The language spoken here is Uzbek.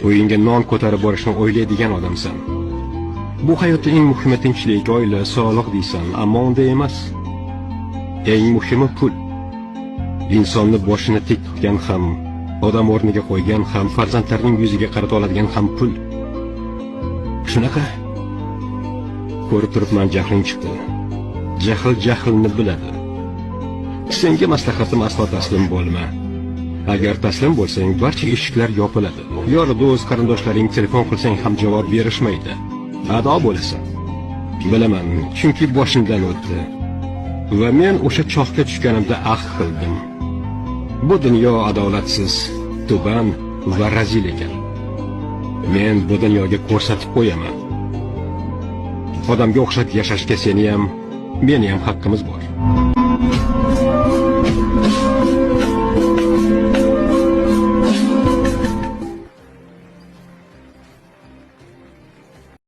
To'yingga non ko'tarib borishni o'ylaydigan odamsan. Bu hayotda eng muhimi tinchlik, oila, sog'liq deysan, ammo unda emas. Eng muhimi pul. Insonni boshini tik tutgan ham, odam o'rniga qo'ygan ham, farzandlarning yuziga qarata oladigan ham pul. Shunaqa. Ko'rib turibman, jahling chiqdi. Jahlni biladi. Senga maslahatim aslo taslim bo'lma. Agar taslim bo'lsang, barcha eshiklar yopiladi. Yor do'st qarindoshlaring telefon qilsang ham javob berishmaydi. Ado bo'lasan. Bilaman, chunki boshimdan o'tdi. Va men o'sha choqqa tushganimda ahd qildim. Bu dunyo adolatsiz, tuban va razil ekan. Men bu dunyoga ko'rsatib qo'yaman. Odamga o'xshab yashashga seni ham, meni ham haqqimiz bor.